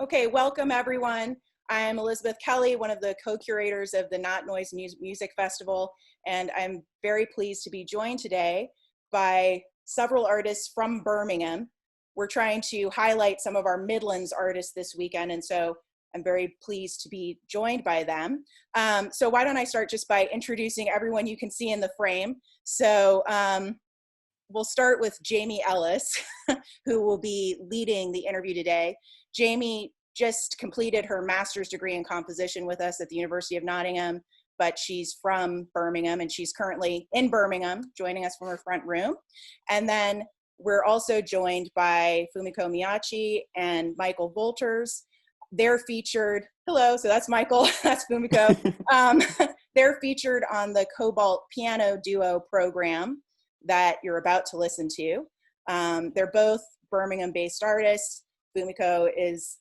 Okay, welcome everyone. I'm Elizabeth Kelly, one of the co-curators of the NottNOISE Music Festival, and I'm very pleased to be joined today by several artists from Birmingham. We're trying to highlight some of our Midlands artists this weekend, and so I'm very pleased to be joined by them. So why don't I start just by introducing everyone you can see in the frame. So we'll start with Jamie Elless, who will be leading the interview today. Jamie just completed her master's degree in composition with us at the University of Nottingham, but she's from Birmingham and she's currently in Birmingham, joining us from her front room. And then we're also joined by Fumiko Miyachi and Michael Wolters. They're featured, hello, so that's Michael, that's Fumiko. They're featured on the Cobalt Piano Duo program that you're about to listen to. They're both Birmingham-based artists. Fumiko is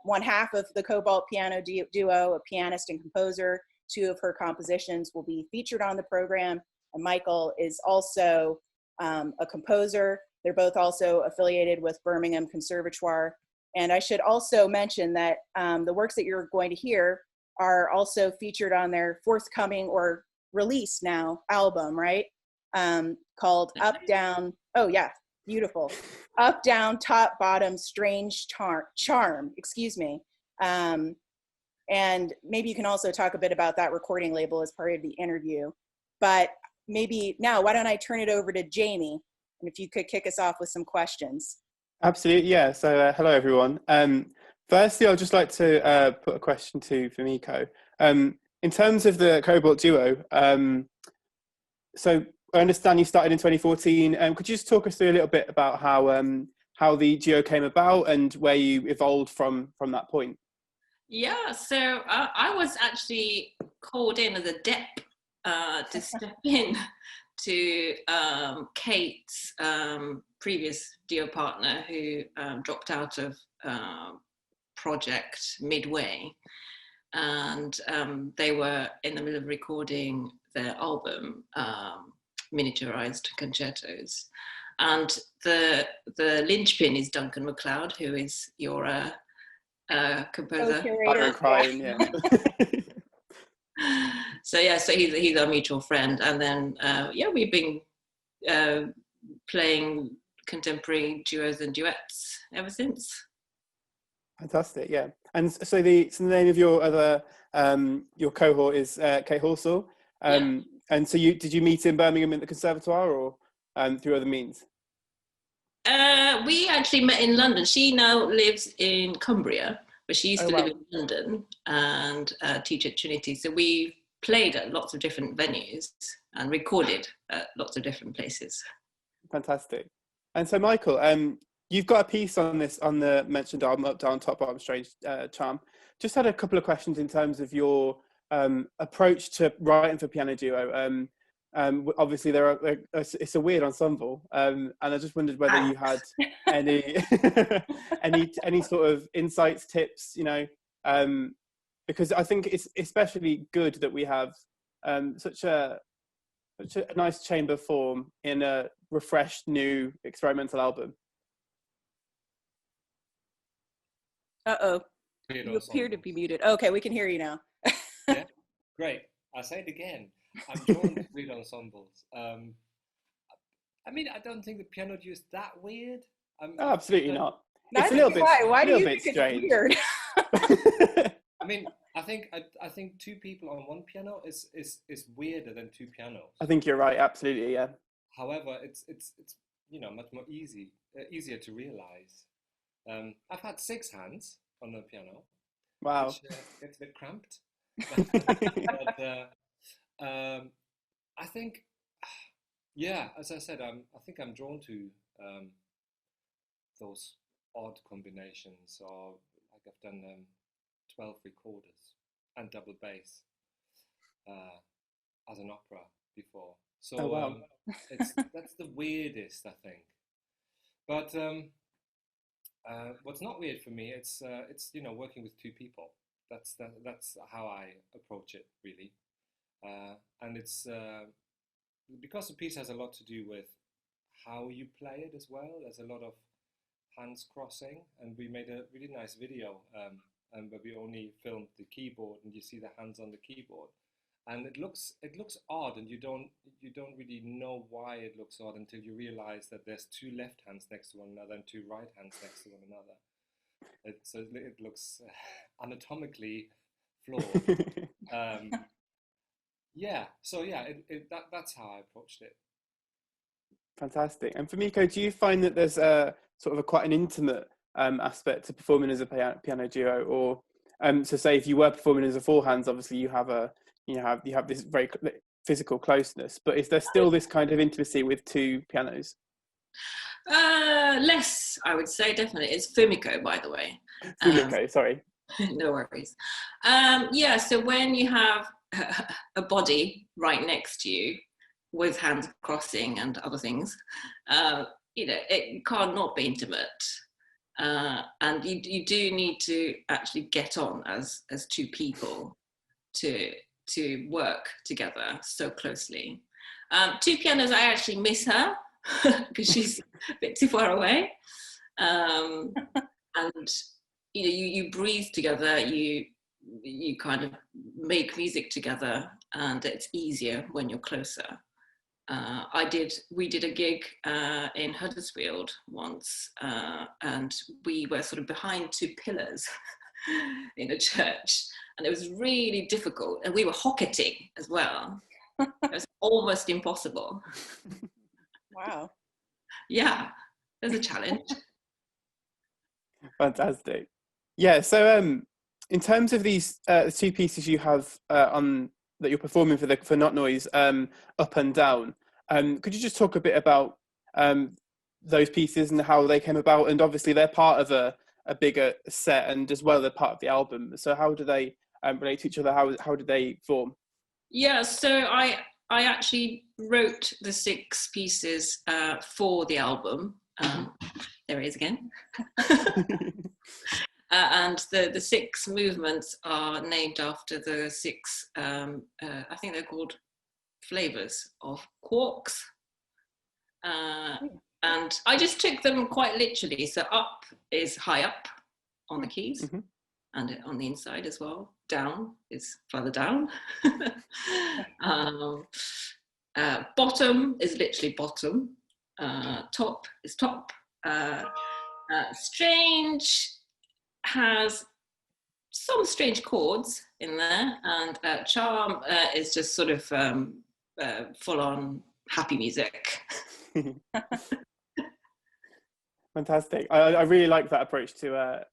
one half of the Cobalt Piano Duo, a pianist and composer. Two of her compositions will be featured on the program. And Michael is also a composer. They're both also affiliated with Birmingham Conservatoire. And I should also mention that the works that you're going to hear are also featured on their forthcoming or released now album, right? Called Up, Down, oh yeah, beautiful. Up, Down, Top, Bottom, Strange Charm, excuse me. And maybe you can also talk a bit about that recording label as part of the interview. But maybe now, why don't I turn it over to Jamie? And if you could kick us off with some questions. Absolutely, yeah. So hello, everyone. Firstly, I'd just like to put a question to Fumiko. In terms of the Cobalt Duo, so I understand you started in 2014. Could you just talk us through a little bit about how the duo came about and where you evolved from that point? Yeah, so I was actually called in as a dep to step in to Kate's previous duo partner who dropped out of project midway, and they were in the middle of recording their album, Miniaturized Concertos, and the linchpin is Duncan MacLeod, who is your composer. Crying, yeah. So yeah, so he's our mutual friend, and then yeah, we've been playing contemporary duos and duets ever since. Fantastic, yeah. And so the name of your other your cohort is Kate Horsell. Yeah. And so did you meet in Birmingham in the Conservatoire or through other means? We actually met in London. She now lives in Cumbria, but she used to live in London and teach at Trinity. So we played at lots of different venues and recorded at lots of different places. Fantastic. And so Michael, you've got a piece on the mentioned album, Up, Down, Top, Bottom, Strange Charm. Just had a couple of questions in terms of your approach to writing for piano duo. Obviously, it's a weird ensemble, and I just wondered whether you had any any sort of insights, tips, you know, because I think it's especially good that we have such a nice chamber form in a refreshed, new experimental album. Uh-oh, you appear to be muted. Okay, we can hear you now. Yeah, great. I'll say it again. I'm drawn to weird ensembles. I mean, I don't think the piano duo is that weird. Oh, absolutely not. It's a little bit. Why do you think strange. It's weird? I mean, I think two people on one piano is weirder than two pianos. I think you're right. Absolutely, yeah. However, it's you know, much more easier to realize. I've had 6 hands on the piano. Wow. Which gets a bit cramped. But I think, yeah, as I said, I think I'm drawn to those odd combinations. Or like I've done 12 recorders and double bass as an opera before. So oh, wow. That's the weirdest, I think. But what's not weird for me, it's you know, working with 2 people. That's how I approach it, really. And it's because the piece has a lot to do with how you play it as well. There's a lot of hands crossing, and we made a really nice video, and where we only filmed the keyboard, and you see the hands on the keyboard, and it looks odd, and you don't really know why it looks odd until you realize that there's two left hands next to one another and two right hands next to one another. So it looks anatomically flawed. Yeah, so yeah, that's how I approached it. Fantastic. And Fumiko, do you find that there's a sort of quite an intimate aspect to performing as a piano duo, or so say if you were performing as a four hands, obviously you have this very physical closeness, but is there still this kind of intimacy with two pianos? Less, I would say, definitely. It's Fumiko, by the way. Fumiko, sorry. No worries. Yeah, so when you have a body right next to you with hands crossing and other things, it can't not be intimate. And you do need to actually get on as two people to work together so closely. Two pianos, I actually miss her because she's a bit too far away. And you breathe together, you kind of make music together, and it's easier when you're closer. We did a gig in Huddersfield once, and we were sort of behind two pillars in a church, and it was really difficult, and we were hocketing as well. It was almost impossible. Wow. Yeah, there's a challenge. Fantastic. Yeah, so in terms of these two pieces you have on that you're performing for NottNOISE, Up and Down, could you just talk a bit about those pieces and how they came about? And obviously they're part of a bigger set, and as well they're part of the album. So how do they relate to each other? How did they form? Yeah, so I actually wrote the 6 pieces for the album. There it is again. And the 6 movements are named after the 6, I think they're called flavors of quarks. And I just took them quite literally. So up is high up on the keys, and on the inside as well. Down is further down. Bottom is literally bottom. Top is top. Strange has some strange chords in there, and charm is just sort of full-on happy music. Fantastic. I really like that approach to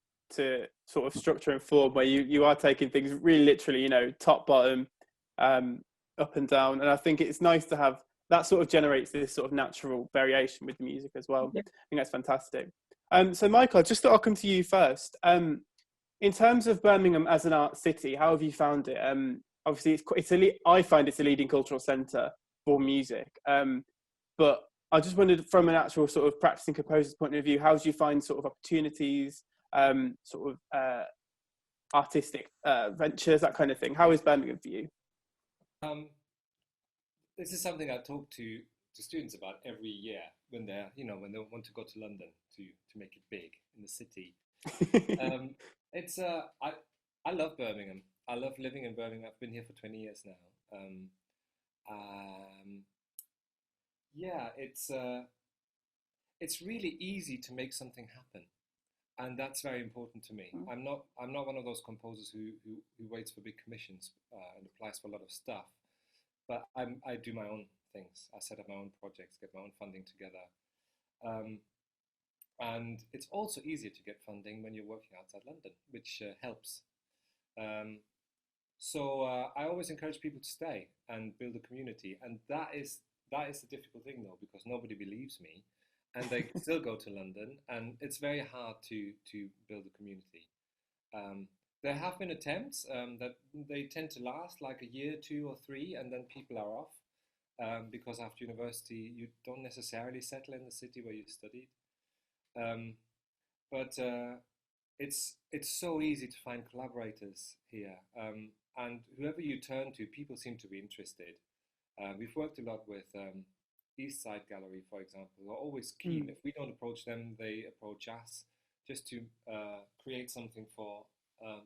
sort of structure and form, where you are taking things really literally, top, bottom, up and down. And I think it's nice to have that sort of generates this sort of natural variation with the music as well. Yeah. I think that's fantastic. So Michael, I just thought I'll come to you first. In terms of Birmingham as an art city, how have you found it? Obviously, I find it's a leading cultural centre for music. But I just wondered, from an actual sort of practicing composer's point of view, how do you find sort of opportunities, sort of artistic ventures, that kind of thing? How is Birmingham for you? This is something I talk to students about every year when they want to go to London to make it big in the city. I love Birmingham. I love living in Birmingham. I've been here for 20 years now. Yeah, it's really easy to make something happen, and that's very important to me. I'm not one of those composers who waits for big commissions and applies for a lot of stuff, but I do my own things. I set up my own projects, get my own funding together, and it's also easier to get funding when you're working outside London, which helps. So I always encourage people to stay and build a community, and that is the difficult thing, though, because nobody believes me, and they still go to London, and it's very hard to build a community. There have been attempts that they tend to last like a year, 2 or 3, and then people are off because after university you don't necessarily settle in the city where you studied. But it's so easy to find collaborators here, and whoever you turn to, people seem to be interested. We've worked a lot with East Side Gallery, for example, are always keen. If we don't approach them, they approach us, just to create something for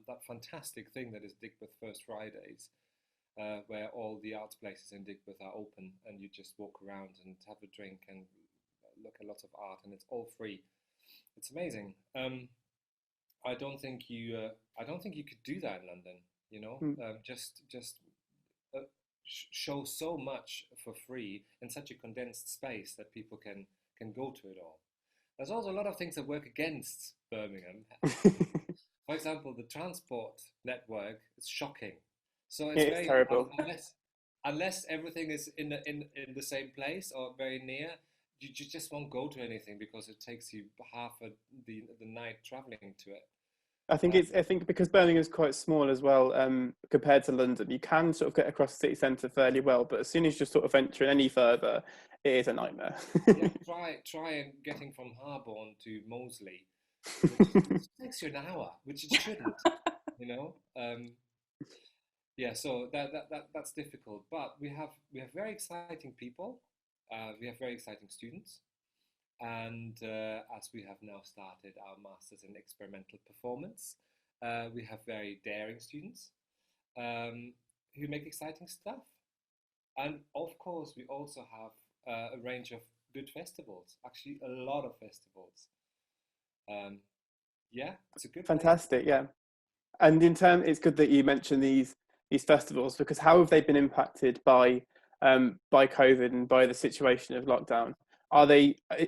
that fantastic thing that is Digbeth First Fridays, where all the arts places in Digbeth are open, and you just walk around and have a drink and look at lots of art, and it's all free. It's amazing. I don't think you could do that in London. You know, just show so much for free in such a condensed space that people can go to it all. There's also a lot of things that work against Birmingham. For example, the transport network is shocking. So it's very terrible. Unless everything is in the same place or very near, you just won't go to anything because it takes you half the night traveling to it. I think because Birmingham is quite small as well, compared to London, you can sort of get across the city centre fairly well, but as soon as you're sort of venturing any further, it is a nightmare. Yeah, try and getting from Harborne to Moseley, which takes you an hour, which it shouldn't, you know. Yeah, so that's difficult, but we have very exciting people, we have very exciting students. And as we have now started our Masters in Experimental Performance, we have very daring students who make exciting stuff. And of course, we also have a range of good festivals, actually a lot of festivals. Yeah, it's a good Fantastic, place. Yeah. And it's good that you mentioned these festivals, because how have they been impacted by COVID and by the situation of lockdown?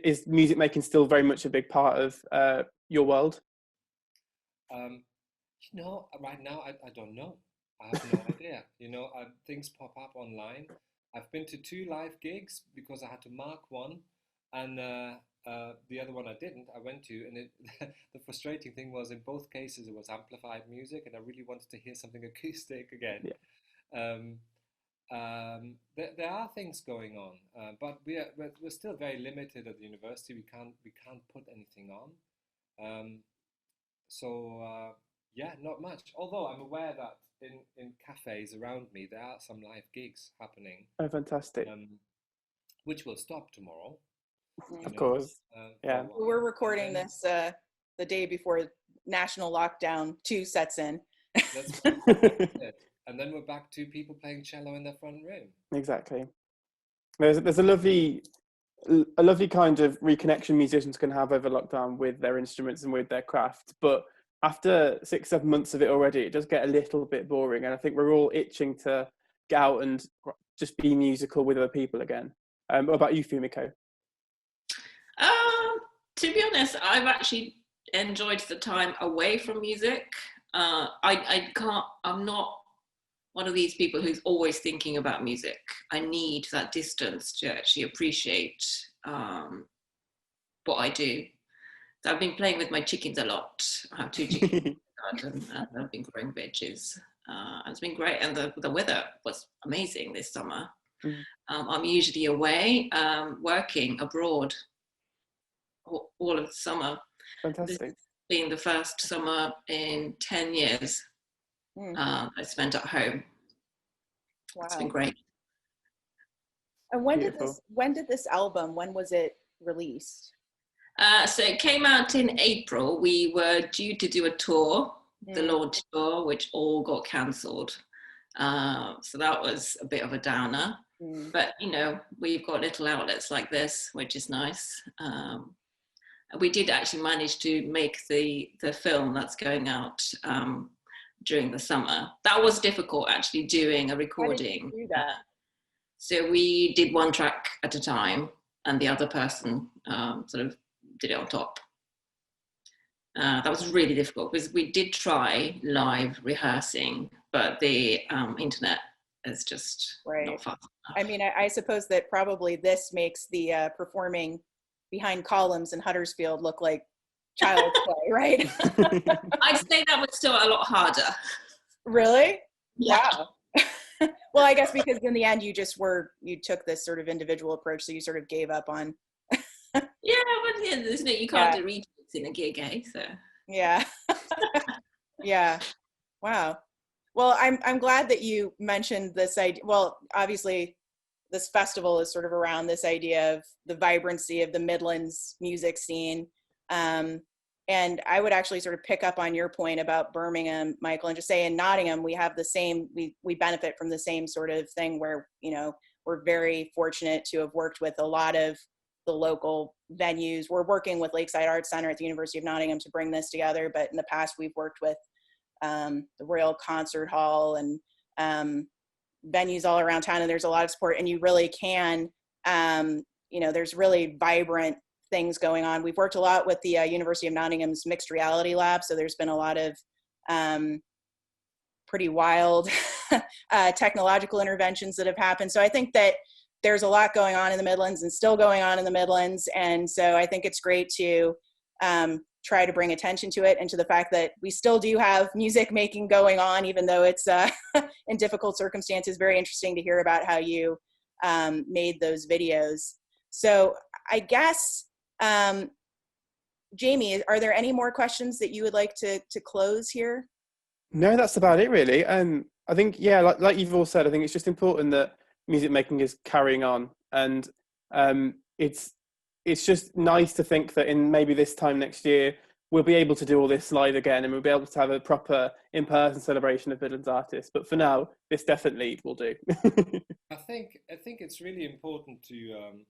Is music making still very much a big part of your world? You know, right now I don't know. I have no idea. You know, things pop up online. I've been to 2 live gigs because I had to mark one, and the other one I didn't. I went to, and the frustrating thing was in both cases it was amplified music, and I really wanted to hear something acoustic again. Yeah. There are things going on, but we're still very limited at the university. We can't put anything on. Yeah, not much. Although I'm aware that in cafes around me there are some live gigs happening. Oh, fantastic! Which will stop tomorrow. Of course. Yeah. We're recording this the day before national lockdown 2 sets in. That's it. And then we're back to people playing cello in their front room. Exactly. There's a lovely kind of reconnection musicians can have over lockdown with their instruments and with their craft. But after 6-7 months of it already, it does get a little bit boring. And I think we're all itching to get out and just be musical with other people again. What about you, Fumiko? To be honest, I've actually enjoyed the time away from music. I'm not one of these people who's always thinking about music. I need that distance to actually appreciate what I do. So I've been playing with my chickens a lot. I have 2 chickens in the garden, and I've been growing veggies. It's been great, and the weather was amazing this summer. I'm usually away, working abroad all of the summer. Fantastic. This has been the first summer in 10 years I spent at home. Wow. It's been great. And when did this album, when was it released? So it came out in April. We were due to do a tour, the launch tour, which all got cancelled. So that was a bit of a downer. But, you know, we've got little outlets like this, which is nice. We did actually manage to make the film that's going out during the summer. That was difficult, actually, doing a recording. How did you do that? So we did 1 track at a time, and the other person sort of did it on top. That was really difficult because we did try live rehearsing, but the internet is just not fast enough. I mean, I suppose that probably this makes the performing behind columns in Huddersfield look like child's play, right? I'd say that was still a lot harder. Really? Yeah. Wow. Well, I guess because in the end you took this sort of individual approach, so you sort of gave up on. But isn't it? You can't do retakes in a gig, eh? So. Yeah. Yeah. Wow. Well, I'm glad that you mentioned this idea. Well, obviously, this festival is sort of around this idea of the vibrancy of the Midlands music scene. And I would actually sort of pick up on your point about Birmingham, Michael, and just say in Nottingham, we have the same, we benefit from the same sort of thing where, you know, we're very fortunate to have worked with a lot of the local venues. We're working with Lakeside Arts Center at the University of Nottingham to bring this together, but in the past we've worked with the Royal Concert Hall and venues all around town, and there's a lot of support, and you really can, you know, there's really vibrant things going on. We've worked a lot with the University of Nottingham's mixed reality lab, so there's been a lot of pretty wild technological interventions that have happened. So I think that there's a lot going on in the Midlands and still going on in the Midlands, and so I think it's great to try to bring attention to it and to the fact that we still do have music making going on, even though it's in difficult circumstances. Very interesting to hear about how you made those videos. So I guess, Jamie, are there any more questions that you would like to close here? No, that's about it really. I think, yeah, like you've all said, I think it's just important that music making is carrying on, and it's just nice to think that in maybe this time next year we'll be able to do all this live again, and we'll be able to have a proper in-person celebration of Midlands artists. But for now, this definitely will do. I think it's really important to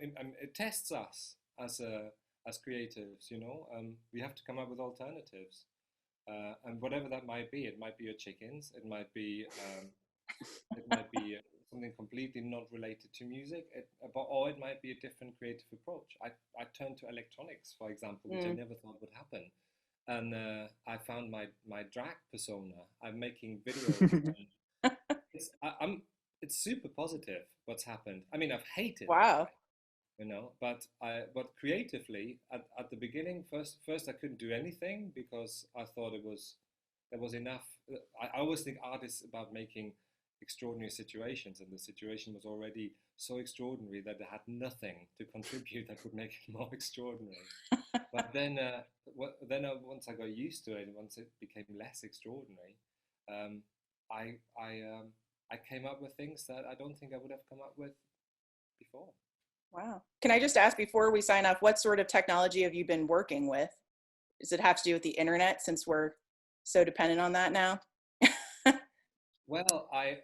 it tests us as creatives. You know, we have to come up with alternatives, and whatever that might be. It might be your chickens. It might be something completely not related to music, or it might be a different creative approach. I turned to electronics, for example, which I never thought would happen, and I found my drag persona. I'm making videos. And it's super positive what's happened. I mean, I've hated Wow. it, you know, but creatively at the beginning, first I couldn't do anything because I thought there was enough. I always think art is about making extraordinary situations, and the situation was already so extraordinary that it had nothing to contribute that would make it more extraordinary. But then once I got used to it, and once it became less extraordinary, I came up with things that I don't think I would have come up with before. Wow. Can I just ask before we sign off, what sort of technology have you been working with? Does it have to do with the internet, since we're so dependent on that now? Well, I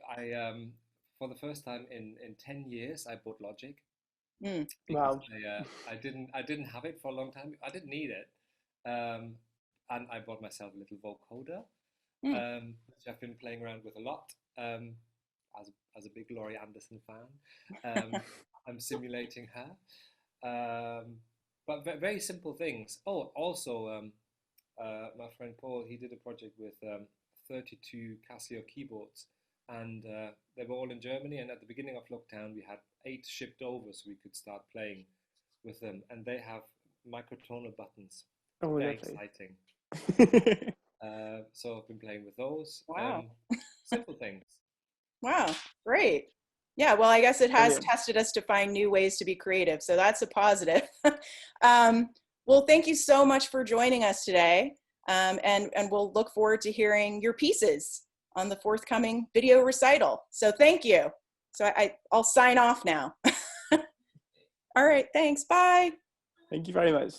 for the first time in 10 years, I bought Logic. Mm. Because Wow. I didn't have it for a long time. I didn't need it, and I bought myself a little vocoder, which I've been playing around with a lot. As a big Laurie Anderson fan, I'm simulating her, but very simple things. Oh, also, my friend Paul, he did a project with 32 Casio keyboards, and they were all in Germany, and at the beginning of lockdown we had 8 shipped over so we could start playing with them, and they have microtonal buttons. Oh, Very lovely. exciting. So I've been playing with those. Wow. Simple things. Wow, great. Yeah, well, I guess it has Brilliant. tested us to find new ways to be creative, so that's a positive. Well, thank you so much for joining us today, and we'll look forward to hearing your pieces on the forthcoming video recital. So thank you. So I'll sign off now. All right, thanks, bye. Thank you very much.